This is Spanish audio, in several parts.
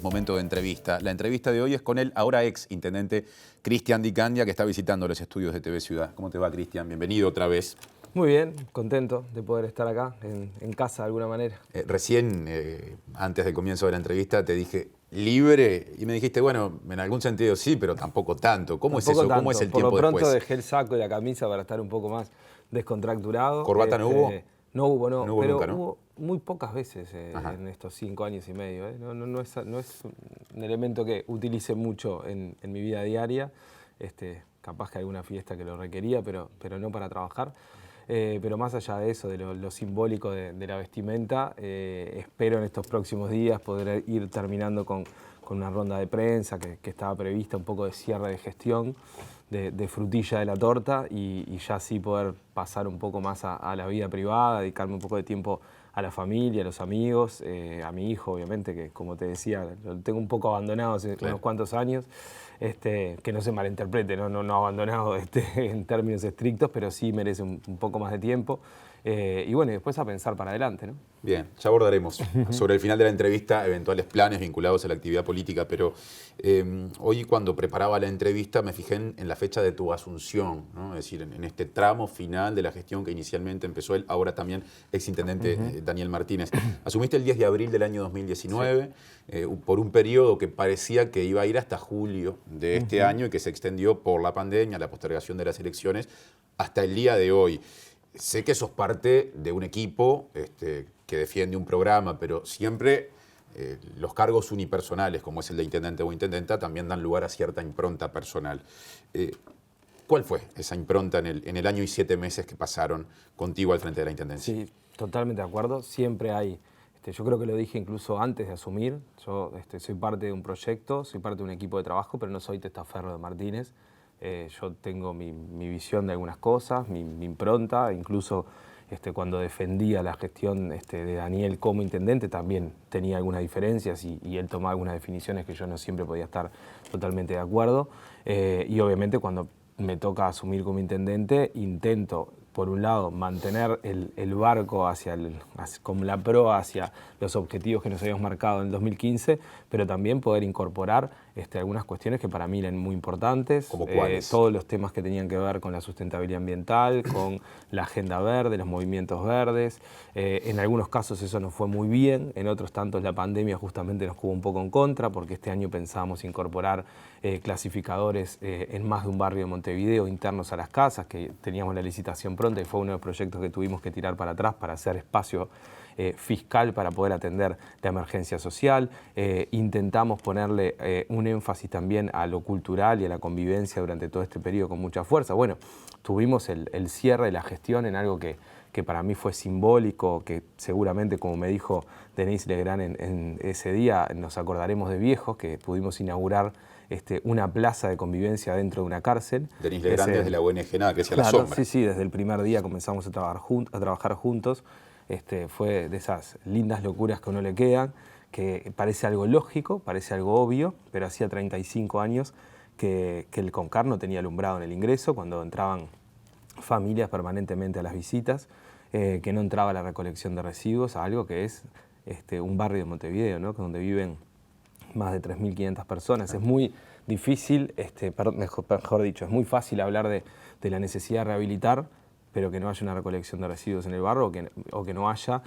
momento de entrevista. La entrevista de hoy es con el ahora ex intendente Cristian Di Candia, que está visitando los estudios de TV Ciudad. ¿Cómo te va, Cristian? Bienvenido otra vez. Muy bien, contento de poder estar acá, en casa de alguna manera. Recién, antes del comienzo de la entrevista, te dije libre y me dijiste, bueno, en algún sentido sí, pero tampoco tanto. ¿Cómo es eso? Tanto. ¿Cómo es el tiempo Por lo pronto después? dejé el saco y la camisa para estar un poco más descontracturado. ¿Corbata no hubo? No hubo, no. No hubo Pero nunca, ¿no? hubo muy pocas veces en estos 5 años y medio. No es un elemento que utilice mucho en mi vida diaria. Capaz que alguna fiesta que lo requería, pero no para trabajar. Pero más allá de eso, de lo simbólico de la vestimenta, espero en estos próximos días poder ir terminando con una ronda de prensa que estaba prevista, un poco de cierre de gestión, de frutilla de la torta y ya así poder pasar un poco más a la vida privada, dedicarme un poco de tiempo a la familia, a los amigos, a mi hijo, obviamente, que como te decía, lo tengo un poco abandonado hace unos cuantos años, que no se malinterprete, no abandonado en términos estrictos, pero sí merece un poco más de tiempo. Y bueno, y después a pensar para adelante, ¿no? Bien, ya abordaremos sobre el final de la entrevista eventuales planes vinculados a la actividad política, pero hoy cuando preparaba la entrevista me fijé en la fecha de tu asunción, ¿no? Es decir, en este tramo final de la gestión que inicialmente empezó él, ahora también exintendente Daniel Martínez. Asumiste el 10 de abril del año 2019 por un periodo que parecía que iba a ir hasta julio de este año y que se extendió por la pandemia, la postergación de las elecciones, hasta el día de hoy. Sé que sos parte de un equipo que defiende un programa, pero siempre los cargos unipersonales, como es el de intendente o intendenta, también dan lugar a cierta impronta personal. ¿Cuál fue esa impronta en el año y 7 meses que pasaron contigo al frente de la intendencia? Sí, totalmente de acuerdo. Siempre hay, yo creo que lo dije incluso antes de asumir, yo soy parte de un proyecto, soy parte de un equipo de trabajo, pero no soy testaferro de Martínez. Yo tengo mi visión de algunas cosas, mi impronta, incluso cuando defendía la gestión de Daniel como intendente también tenía algunas diferencias y él tomaba algunas definiciones que yo no siempre podía estar totalmente de acuerdo. Y obviamente cuando me toca asumir como intendente intento, por un lado, mantener el barco con la proa hacia los objetivos que nos habíamos marcado en el 2015, pero también poder incorporar algunas cuestiones que para mí eran muy importantes. ¿Cómo cuáles? Todos los temas que tenían que ver con la sustentabilidad ambiental, con la agenda verde, los movimientos verdes. En algunos casos eso nos fue muy bien, en otros tantos la pandemia justamente nos jugó un poco en contra, porque este año pensábamos incorporar clasificadores en más de un barrio de Montevideo internos a las casas, que teníamos la licitación pronta y fue uno de los proyectos que tuvimos que tirar para atrás para hacer espacio fiscal para poder atender la emergencia social. Intentamos ponerle un énfasis también a lo cultural y a la convivencia durante todo este periodo con mucha fuerza. Bueno, tuvimos el cierre de la gestión en algo que para mí fue simbólico, que seguramente, como me dijo Denise Legrand en ese día, nos acordaremos de viejos, que pudimos inaugurar una plaza de convivencia dentro de una cárcel. Denise Legrand desde la ONG Nada Crece a la Sombra. Sí, desde el primer día comenzamos a trabajar juntos. Fue de esas lindas locuras que a uno le quedan, que parece algo lógico, parece algo obvio, pero hacía 35 años que el CONCAR no tenía alumbrado en el ingreso, cuando entraban familias permanentemente a las visitas, que no entraba la recolección de residuos, a algo que es un barrio de Montevideo, ¿no? Donde viven más de 3.500 personas. Es muy difícil, mejor dicho, es muy fácil hablar de la necesidad de rehabilitar, pero que no haya una recolección de residuos en el barrio o que no haya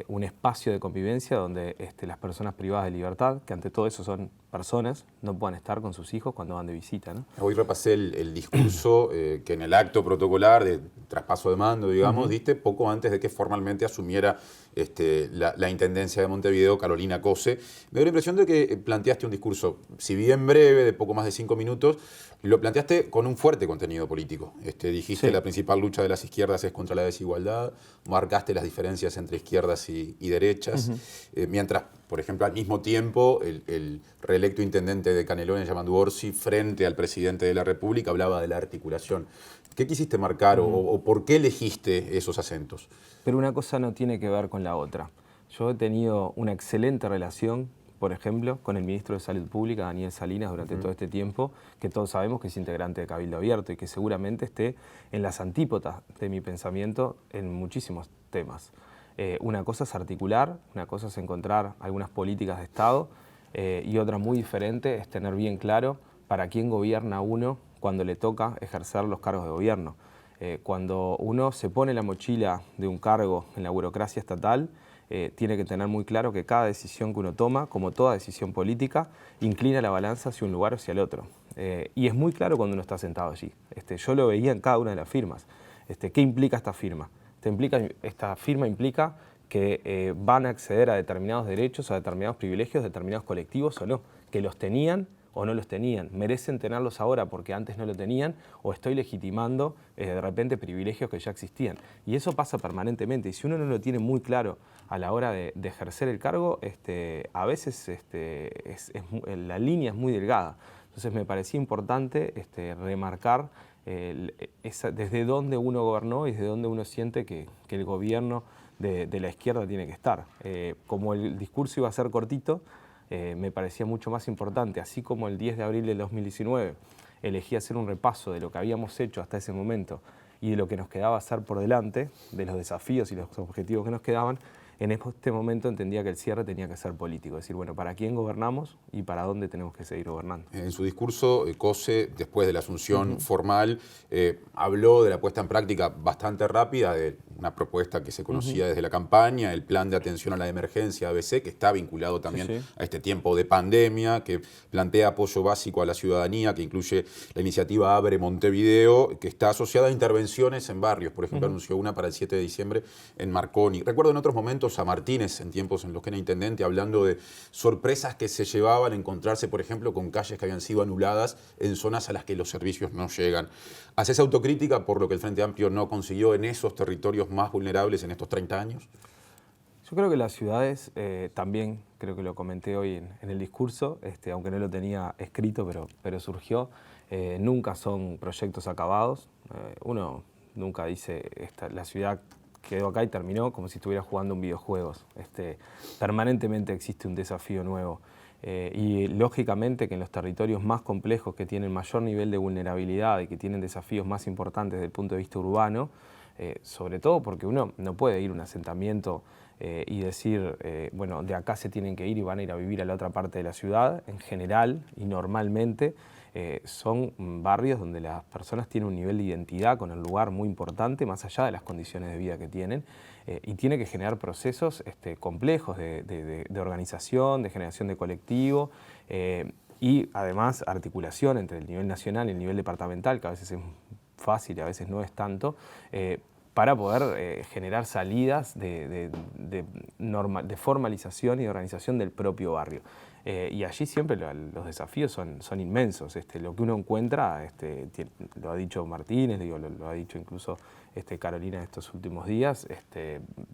un espacio de convivencia donde las personas privadas de libertad, que ante todo eso son personas, no puedan estar con sus hijos cuando van de visita, ¿no? Hoy repasé el discurso que en el acto protocolar de traspaso de mando, digamos, diste poco antes de que formalmente asumiera la intendencia de Montevideo Carolina Cose. Me dio la impresión de que planteaste un discurso, si bien breve, de poco más de 5 minutos, lo planteaste con un fuerte contenido político. Dijiste Sí. La principal lucha de las izquierdas es contra la desigualdad, marcaste las diferencias entre izquierdas y derechas, mientras, por ejemplo, al mismo tiempo, el reelecto intendente de Canelones, Yamandu Orsi, frente al presidente de la República, hablaba de la articulación. ¿Qué quisiste marcar o por qué elegiste esos acentos? Pero una cosa no tiene que ver con la otra. Yo he tenido una excelente relación, por ejemplo, con el ministro de Salud Pública, Daniel Salinas, durante todo este tiempo, que todos sabemos que es integrante de Cabildo Abierto y que seguramente esté en las antípodas de mi pensamiento en muchísimos temas. Una cosa es articular, una cosa es encontrar algunas políticas de Estado, y otra muy diferente es tener bien claro para quién gobierna uno cuando le toca ejercer los cargos de gobierno. Cuando uno se pone la mochila de un cargo en la burocracia estatal, tiene que tener muy claro que cada decisión que uno toma, como toda decisión política, inclina la balanza hacia un lugar o hacia el otro. Y es muy claro cuando uno está sentado allí. Yo lo veía en cada una de las firmas. ¿Qué implica esta firma? Esta firma implica que van a acceder a determinados derechos, a determinados privilegios, determinados colectivos o no, que los tenían o no los tenían, merecen tenerlos ahora porque antes no lo tenían, o estoy legitimando de repente privilegios que ya existían. Y eso pasa permanentemente, y si uno no lo tiene muy claro a la hora de ejercer el cargo, a veces la línea es muy delgada. Entonces me parecía importante remarcar desde dónde uno gobernó y desde dónde uno siente que el gobierno de la izquierda tiene que estar. Como el discurso iba a ser cortito, me parecía mucho más importante, así como el 10 de abril del 2019 elegí hacer un repaso de lo que habíamos hecho hasta ese momento y de lo que nos quedaba hacer por delante, de los desafíos y los objetivos que nos quedaban. En este momento entendía que el cierre tenía que ser político, es decir, bueno, ¿para quién gobernamos y para dónde tenemos que seguir gobernando? En su discurso, Cose, después de la asunción formal, habló de la puesta en práctica bastante rápida de una propuesta que se conocía desde la campaña, el plan de atención a la emergencia ABC, que está vinculado también a este tiempo de pandemia, que plantea apoyo básico a la ciudadanía, que incluye la iniciativa Abre Montevideo, que está asociada a intervenciones en barrios. Por ejemplo, anunció una para el 7 de diciembre en Marconi. Recuerdo en otros momentos a Martínez, en tiempos en los que era intendente, hablando de sorpresas que se llevaban a encontrarse, por ejemplo, con calles que habían sido anuladas en zonas a las que los servicios no llegan. ¿Haces autocrítica por lo que el Frente Amplio no consiguió en esos territorios más vulnerables en estos 30 años? Yo creo que las ciudades, también creo que lo comenté hoy en el discurso, aunque no lo tenía escrito, pero surgió, nunca son proyectos acabados. Uno nunca dice, la ciudad quedó acá y terminó como si estuviera jugando un videojuego. Permanentemente existe un desafío nuevo. Y lógicamente que en los territorios más complejos, que tienen mayor nivel de vulnerabilidad y que tienen desafíos más importantes desde el punto de vista urbano, sobre todo porque uno no puede ir a un asentamiento y decir, bueno, de acá se tienen que ir y van a ir a vivir a la otra parte de la ciudad. En general y normalmente son barrios donde las personas tienen un nivel de identidad con el lugar muy importante, más allá de las condiciones de vida que tienen, y tiene que generar procesos complejos de organización, de generación de colectivo, y además articulación entre el nivel nacional y el nivel departamental, que a veces es fácil y a veces no es tanto, para poder generar salidas de formalización y de organización del propio barrio. Y allí siempre los desafíos son inmensos. Lo que uno encuentra, lo ha dicho Martínez, lo ha dicho incluso Carolina en estos últimos días,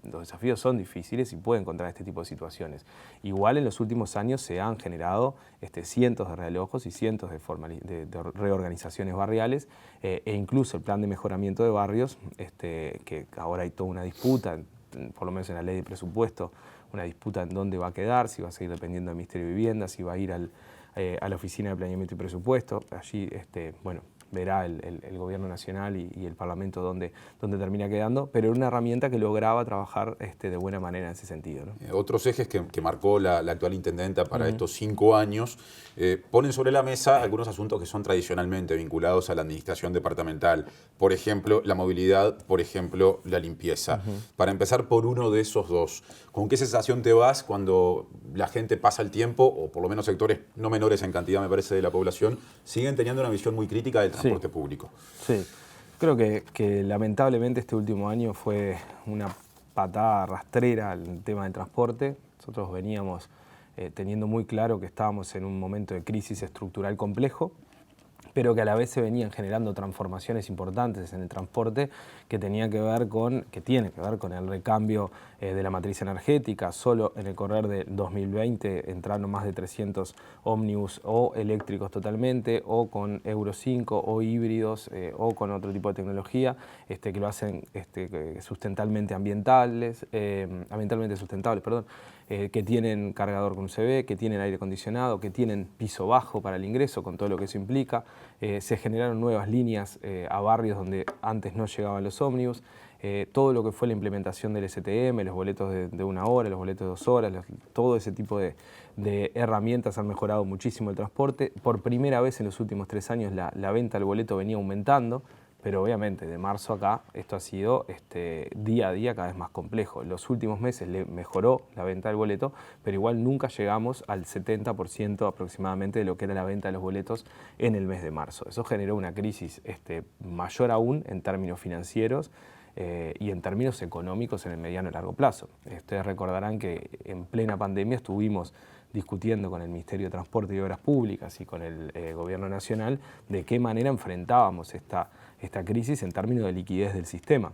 los desafíos son difíciles y pueden encontrar este tipo de situaciones. Igual en los últimos años se han generado cientos de realojos y cientos de reorganizaciones barriales, e incluso el plan de mejoramiento de barrios, que ahora hay toda una disputa, por lo menos en la ley de presupuesto, una disputa en dónde va a quedar, si va a seguir dependiendo del Ministerio de Vivienda, si va a ir a la Oficina de Planeamiento y Presupuesto. Allí, bueno, verá el Gobierno Nacional y el Parlamento dónde termina quedando, pero era una herramienta que lograba trabajar de buena manera en ese sentido, ¿no? Otros ejes que marcó la actual intendenta para estos 5 años ponen sobre la mesa algunos asuntos que son tradicionalmente vinculados a la administración departamental. Por ejemplo, la movilidad, por ejemplo, la limpieza. Para empezar por uno de esos dos, ¿con qué sensación te vas cuando la gente pasa el tiempo, o por lo menos sectores no menores en cantidad, me parece, de la población, siguen teniendo una visión muy crítica del transporte público? Sí, creo que lamentablemente este último año fue una patada rastrera al tema del transporte. Nosotros veníamos teniendo muy claro que estábamos en un momento de crisis estructural complejo, pero que a la vez se venían generando transformaciones importantes en el transporte que tiene que ver con el recambio de la matriz energética. Solo en el correr de 2020 entraron más de 300 ómnibus o eléctricos totalmente, o con Euro 5, o híbridos, o con otro tipo de tecnología, que lo hacen ambientalmente sustentables, que tienen cargador con USB, que tienen aire acondicionado, que tienen piso bajo para el ingreso, con todo lo que eso implica. Se generaron nuevas líneas a barrios donde antes no llegaban los ómnibus. todo lo que fue la implementación del STM, los boletos de 1 hora, los boletos de 2 horas, todo ese tipo de herramientas han mejorado muchísimo el transporte. Por primera vez en los últimos 3 años la venta del boleto venía aumentando, pero obviamente de marzo acá esto ha sido día a día cada vez más complejo. En los últimos meses mejoró la venta del boleto, pero igual nunca llegamos al 70% aproximadamente de lo que era la venta de los boletos en el mes de marzo. Eso generó una crisis mayor aún en términos financieros y en términos económicos en el mediano y largo plazo. Ustedes recordarán que en plena pandemia estuvimos discutiendo con el Ministerio de Transporte y Obras Públicas y con el Gobierno Nacional de qué manera enfrentábamos esta crisis en términos de liquidez del sistema.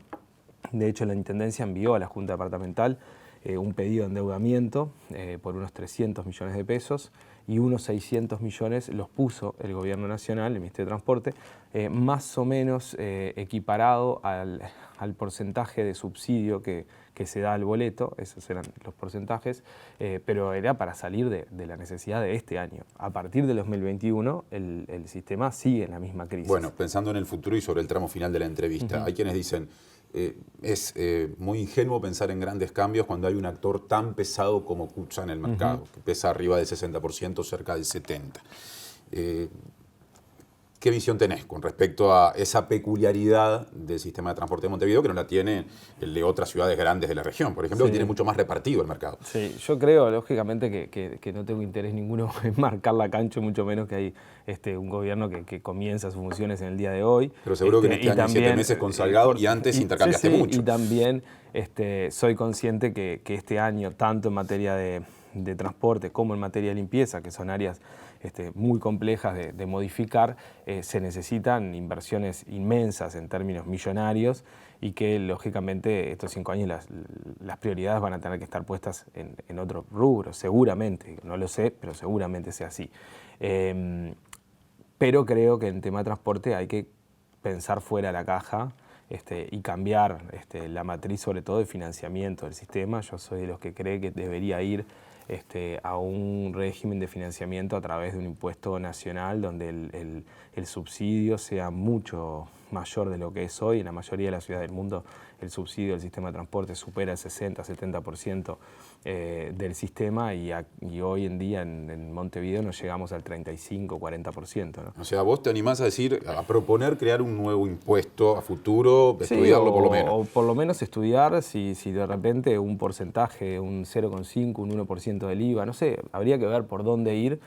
De hecho, la Intendencia envió a la Junta Departamental un pedido de endeudamiento por unos 300 millones de pesos y unos 600 millones los puso el Gobierno Nacional, el Ministerio de Transporte, más o menos equiparado al porcentaje de subsidio que se da al boleto, esos eran los porcentajes, pero era para salir de la necesidad de este año. A partir del 2021 el sistema sigue en la misma crisis. Bueno, pensando en el futuro y sobre el tramo final de la entrevista, hay quienes dicen es muy ingenuo pensar en grandes cambios cuando hay un actor tan pesado como Kutxa en el mercado, que pesa arriba del 60%, cerca del 70%. ¿Qué visión tenés con respecto a esa peculiaridad del sistema de transporte de Montevideo que no la tiene el de otras ciudades grandes de la región, por ejemplo, que tiene mucho más repartido el mercado? Sí, yo creo, lógicamente, que no tengo interés ninguno en marcar la cancha, mucho menos que hay un gobierno que comienza sus funciones en el día de hoy. Pero seguro que en este año también, 7 meses con Salgado y antes intercambiaste mucho. Y también soy consciente que este año, tanto en materia de transporte como en materia de limpieza, que son áreas muy complejas de modificar, se necesitan inversiones inmensas en términos millonarios y que lógicamente estos 5 años las prioridades van a tener que estar puestas en otros rubros, seguramente, no lo sé, pero seguramente sea así. Pero creo que en tema de transporte hay que pensar fuera de la caja y cambiar la matriz, sobre todo de financiamiento del sistema. Yo soy de los que cree que debería ir a un régimen de financiamiento a través de un impuesto nacional donde el subsidio sea mucho mayor de lo que es hoy. En la mayoría de las ciudades del mundo el subsidio del sistema de transporte supera el 60-70% del sistema y hoy en día en Montevideo nos llegamos al 35-40%, ¿no? O sea, vos te animás a decir, a proponer crear un nuevo impuesto a futuro, estudiarlo por lo menos. O por lo menos estudiar si de repente un porcentaje, un 0,5, un 1% del IVA, no sé, habría que ver por dónde ir,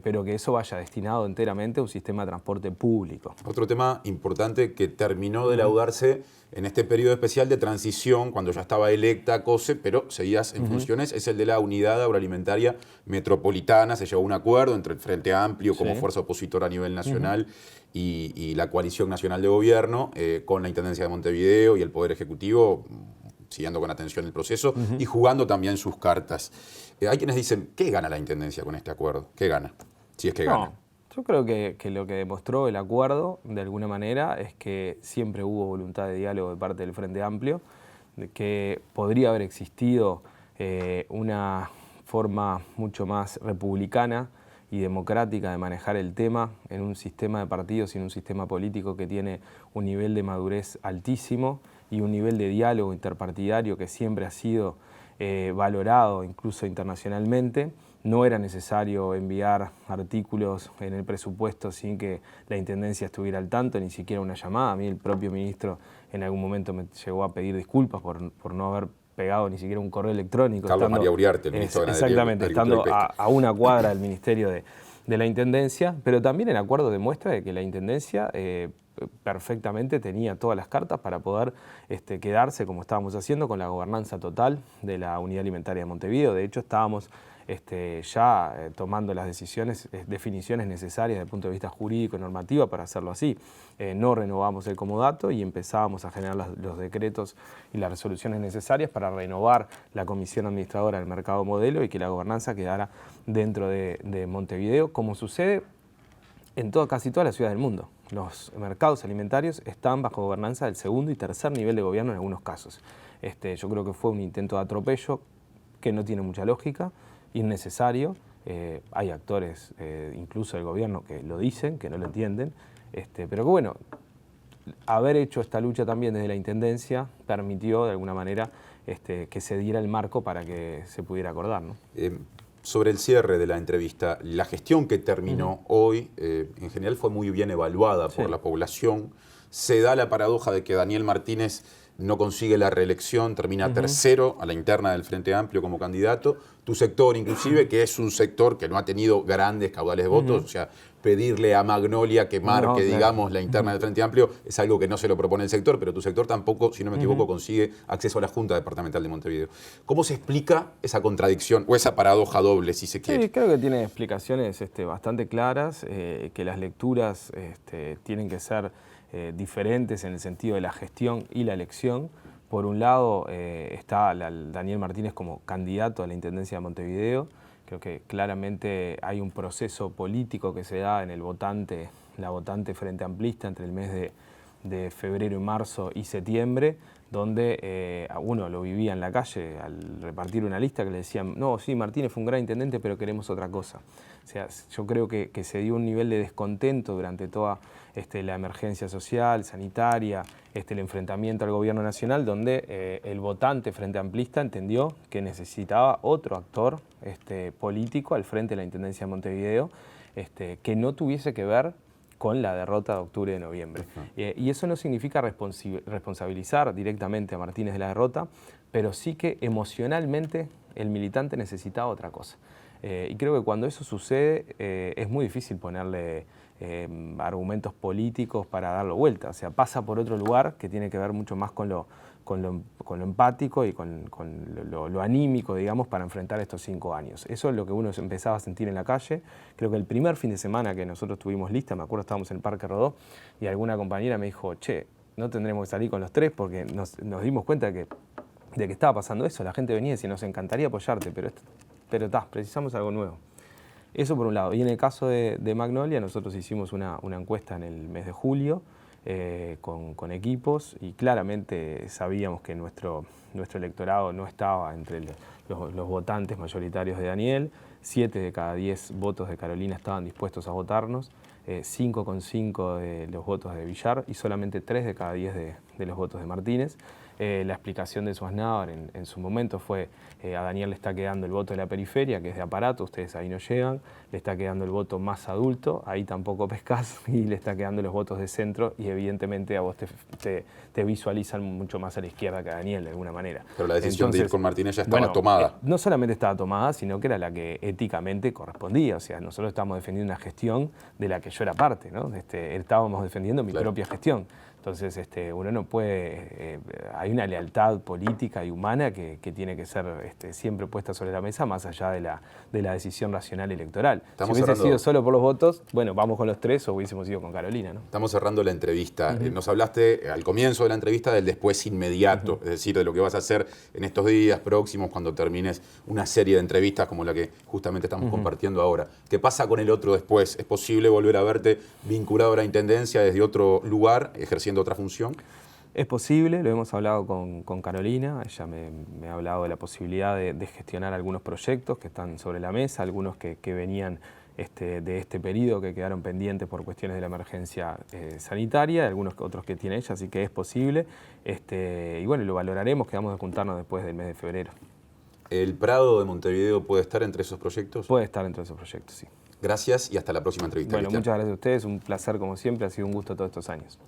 pero que eso vaya destinado enteramente a un sistema de transporte público. Otro tema importante que terminó de laudarse en este periodo especial de transición, cuando ya estaba electa COSE, pero seguías en funciones, es el de la Unidad Agroalimentaria Metropolitana. Se llegó a un acuerdo entre el Frente Amplio como fuerza opositora a nivel nacional y la Coalición Nacional de Gobierno con la Intendencia de Montevideo y el Poder Ejecutivo, siguiendo con atención el proceso y jugando también sus cartas. Hay quienes dicen, ¿qué gana la Intendencia con este acuerdo? ¿Qué gana? Si es que gana. Yo creo que lo que demostró el acuerdo, de alguna manera, es que siempre hubo voluntad de diálogo de parte del Frente Amplio, de que podría haber existido una forma mucho más republicana y democrática de manejar el tema en un sistema de partidos y en un sistema político que tiene un nivel de madurez altísimo y un nivel de diálogo interpartidario que siempre ha sido valorado incluso internacionalmente. No era necesario enviar artículos en el presupuesto sin que la Intendencia estuviera al tanto, ni siquiera una llamada. A mí el propio ministro en algún momento me llegó a pedir disculpas por no haber pegado ni siquiera un correo electrónico. Carlos María Uriarte, el ministro de Ganadería, exactamente, estando a una cuadra del Ministerio de la Intendencia, pero también el acuerdo demuestra de que la Intendencia perfectamente tenía todas las cartas para poder quedarse, como estábamos haciendo, con la gobernanza total de la Unidad Alimentaria de Montevideo. De hecho, estábamos ya tomando las definiciones necesarias desde el punto de vista jurídico y normativo para hacerlo así. No renovamos el comodato y empezábamos a generar los decretos y las resoluciones necesarias para renovar la comisión administradora del mercado modelo y que la gobernanza quedara dentro de Montevideo, como sucede en casi todas las ciudades del mundo. Los mercados alimentarios están bajo gobernanza del segundo y tercer nivel de gobierno en algunos casos. Yo creo que fue un intento de atropello que no tiene mucha lógica, innecesario. Hay actores, incluso del gobierno, que lo dicen, que no lo entienden, pero que bueno, haber hecho esta lucha también desde la Intendencia permitió de alguna manera que se diera el marco para que se pudiera acordar, ¿no? Sobre el cierre de la entrevista, la gestión que terminó hoy, en general fue muy bien evaluada por la población. Se da la paradoja de que Daniel Martínez no consigue la reelección, termina tercero a la interna del Frente Amplio como candidato. Tu sector, inclusive, que es un sector que no ha tenido grandes caudales de votos, o sea, pedirle a Magnolia que marque, digamos, la interna del Frente Amplio es algo que no se lo propone el sector, pero tu sector tampoco, si no me equivoco, consigue acceso a la Junta Departamental de Montevideo. ¿Cómo se explica esa contradicción o esa paradoja doble, si se quiere? Sí, creo que tiene explicaciones bastante claras, que las lecturas tienen que ser diferentes en el sentido de la gestión y la elección. Por un lado está Daniel Martínez como candidato a la Intendencia de Montevideo. Creo que claramente hay un proceso político que se da en la votante frente amplista entre el mes de febrero y marzo y septiembre, donde uno lo vivía en la calle al repartir una lista que le decían, no, sí, Martínez fue un gran intendente, pero queremos otra cosa. O sea, yo creo que se dio un nivel de descontento durante toda la emergencia social, sanitaria, el enfrentamiento al gobierno nacional, donde el votante frente amplista entendió que necesitaba otro actor político al frente de la Intendencia de Montevideo, que no tuviese que ver con la derrota de octubre de noviembre. Y eso no significa responsabilizar directamente a Martínez de la derrota, pero sí que emocionalmente el militante necesitaba otra cosa. Y creo que cuando eso sucede es muy difícil ponerle argumentos políticos para darlo vuelta. O sea, pasa por otro lugar que tiene que ver mucho más con lo empático y con lo anímico, digamos, para enfrentar estos 5 años. Eso es lo que uno empezaba a sentir en la calle. Creo que el primer fin de semana que nosotros tuvimos lista, me acuerdo estábamos en el Parque Rodó y alguna compañera me dijo, che, no tendremos que salir con los 3 porque nos dimos cuenta de que estaba pasando eso. La gente venía y decía, nos encantaría apoyarte, pero precisamos algo nuevo. Eso por un lado. Y en el caso de Magnolia, nosotros hicimos una encuesta en el mes de julio, con equipos, y claramente sabíamos que nuestro electorado no estaba entre los votantes mayoritarios de Daniel. 7 de cada 10 votos de Carolina estaban dispuestos a votarnos, 5,5 de los votos de Villar y solamente 3 de cada 10 de los votos de Martínez. La explicación de Swaznauer en su momento fue a Daniel le está quedando el voto de la periferia, que es de aparato, ustedes ahí no llegan, le está quedando el voto más adulto, ahí tampoco pescás, y le está quedando los votos de centro, y evidentemente a vos te visualizan mucho más a la izquierda que a Daniel, de alguna manera. Pero la decisión de ir con Martínez ya estaba tomada. No solamente estaba tomada, sino que era la que éticamente correspondía. O sea, nosotros estábamos defendiendo una gestión de la que yo era parte, ¿no? Estábamos defendiendo mi propia gestión. Entonces, uno no puede, hay una lealtad política y humana que tiene que ser siempre puesta sobre la mesa, más allá de la decisión racional electoral. Si hubiese sido solo por los votos, bueno, vamos con los 3 o hubiésemos ido con Carolina, ¿no? Estamos cerrando la entrevista. Nos hablaste al comienzo de la entrevista del después inmediato, es decir, de lo que vas a hacer en estos días próximos cuando termines una serie de entrevistas como la que justamente estamos compartiendo ahora. ¿Qué pasa con el otro después? ¿Es posible volver a verte vinculado a la Intendencia desde otro lugar, ejerciendo otra función? Es posible, lo hemos hablado con Carolina, ella me ha hablado de la posibilidad de gestionar algunos proyectos que están sobre la mesa, algunos que venían de este periodo que quedaron pendientes por cuestiones de la emergencia sanitaria, algunos otros que tiene ella, así que es posible, y bueno, lo valoraremos, quedamos de juntarnos después del mes de febrero. ¿El Prado de Montevideo puede estar entre esos proyectos? Puede estar entre esos proyectos, sí. Gracias y hasta la próxima entrevista. Bueno, muchas gracias a ustedes, un placer como siempre, ha sido un gusto todos estos años.